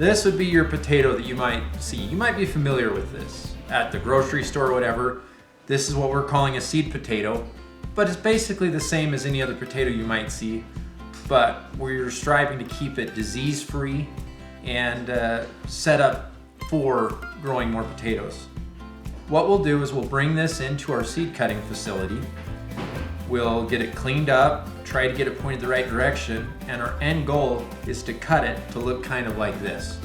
This would be your potato that you might see. You might be familiar with this at the grocery store or whatever. This is what we're calling a seed potato, but it's basically the same as any other potato you might see, but we're striving to keep it disease-free and set up for growing more potatoes. What we'll do is we'll bring this into our seed cutting facility. We'll get it cleaned up, try to get it pointed the right direction, and our end goal is to cut it to look kind of like this.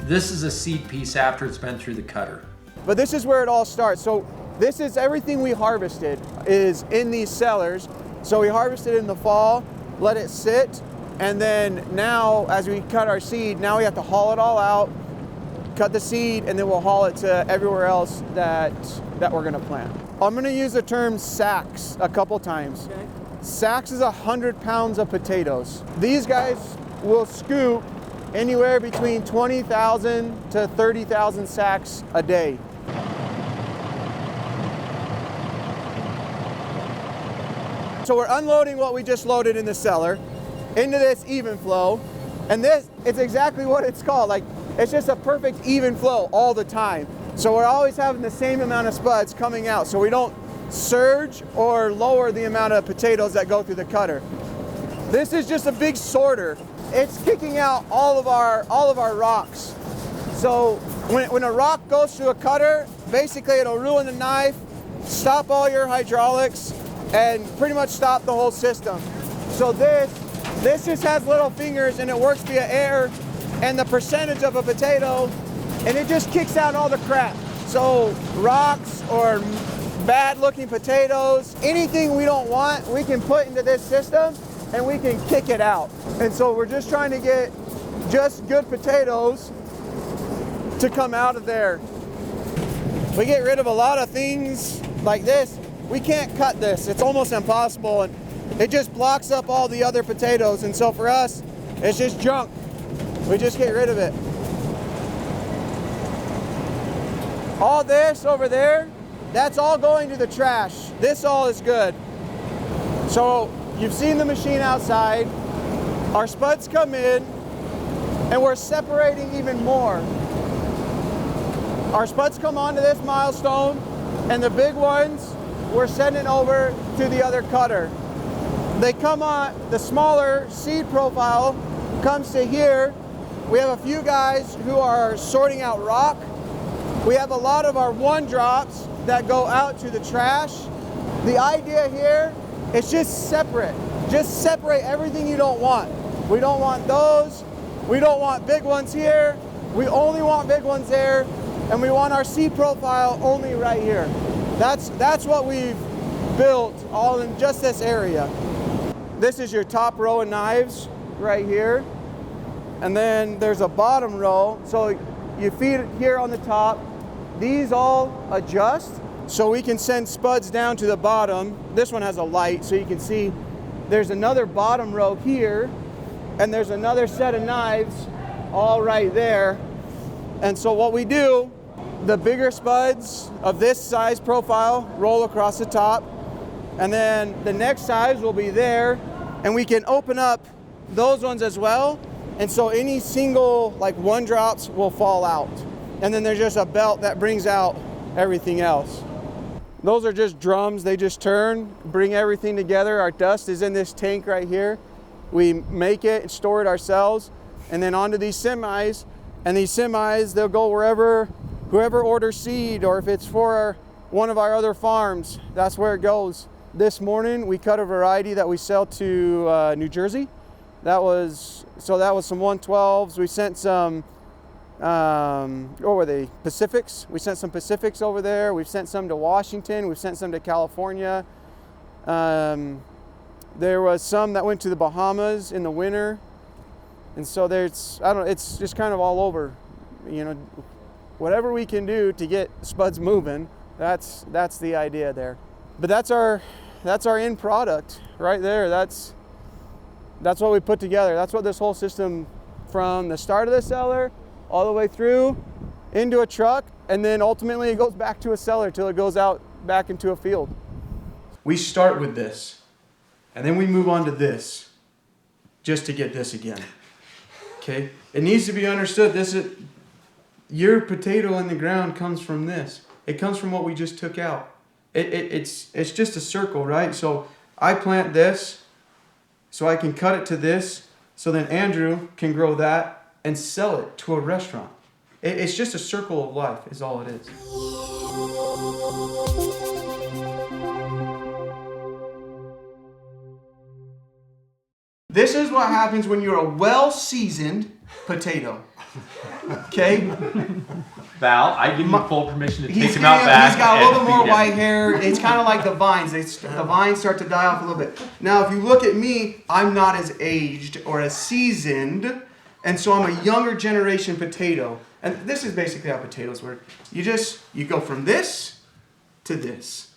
This is a seed piece after it's been through the cutter. But this is where it all starts. So this is everything we harvested is in these cellars. So we harvested in the fall, let it sit, and then now as we cut our seed, now we have to haul it all out, cut the seed, and then we'll haul it to everywhere else that we're gonna plant. I'm gonna use the term sacks a couple times. Okay. Sacks is 100 pounds of potatoes. These guys will scoop anywhere between 20,000 to 30,000 sacks a day. So we're unloading what we just loaded in the cellar into this even flow, and this, it's exactly what it's called. Like, it's just a perfect even flow all the time. So we're always having the same amount of spuds coming out, so we don't surge or lower the amount of potatoes that go through the cutter. This is just a big sorter. It's kicking out all of our rocks. So when a rock goes through a cutter, basically it'll ruin the knife, stop all your hydraulics, and pretty much stop the whole system. So this just has little fingers and it works via air and the percentage of a potato, and it just kicks out all the crap. So rocks or bad looking potatoes, anything we don't want, we can put into this system and we can kick it out. And so we're just trying to get just good potatoes to come out of there. We get rid of a lot of things like this. We can't cut this, it's almost impossible, and it just blocks up all the other potatoes, and so for us, it's just junk. We just get rid of it. All this over there, that's all going to the trash. This all is good. So you've seen the machine outside. Our spuds come in and we're separating even more. Our spuds come onto this milestone and the big ones we're sending over to the other cutter. They come on, the smaller seed profile comes to here. We have a few guys who are sorting out rock. We have a lot of our one drops that go out to the trash. The idea here is just separate. Just separate everything you don't want. We don't want those. We don't want big ones here. We only want big ones there. And we want our seed profile only right here. That's what we've built all in just this area. This is your top row of knives right here. And then there's a bottom row. So you feed it here on the top. These all adjust so we can send spuds down to the bottom. This one has a light so you can see there's another bottom row here, and there's another set of knives all right there. And so what we do, the bigger spuds of this size profile roll across the top, and then the next size will be there, and we can open up those ones as well. And so any single like one drops will fall out. And then there's just a belt that brings out everything else. Those are just drums, they just turn, bring everything together. Our dust is in this tank right here. We make it and store it ourselves, and then onto these semis. And these semis, they'll go wherever, whoever orders seed, or if it's for one of our other farms, that's where it goes. This morning, we cut a variety that we sell to New Jersey. That was some 112s. We sent some, what were they, Pacifics? We sent some Pacifics over there. We've sent some to Washington. We've sent some to California. There was some that went to the Bahamas in the winter. And so it's just kind of all over. You know, whatever we can do to get spuds moving, that's the idea there. But that's our end product right there. That's what we put together. That's what this whole system, from the start of the cellar all the way through into a truck, and then ultimately it goes back to a cellar till it goes out back into a field. We start with this, and then we move on to this, just to get this again. Okay? It needs to be understood. Your potato in the ground comes from this. It comes from what we just took out. It's just a circle, right? So I plant this, so I can cut it to this, so then Andrew can grow that and sell it to a restaurant. It's just a circle of life is all it is. This is what happens when you're a well-seasoned potato. Okay? Val, I give you full permission to take him out back. He's got a little bit more feed him. white hair. It's kind of like the vines. The vines start to die off a little bit. Now, if you look at me, I'm not as aged or as seasoned, and so I'm a younger generation potato. And this is basically how potatoes work. You go from this to this.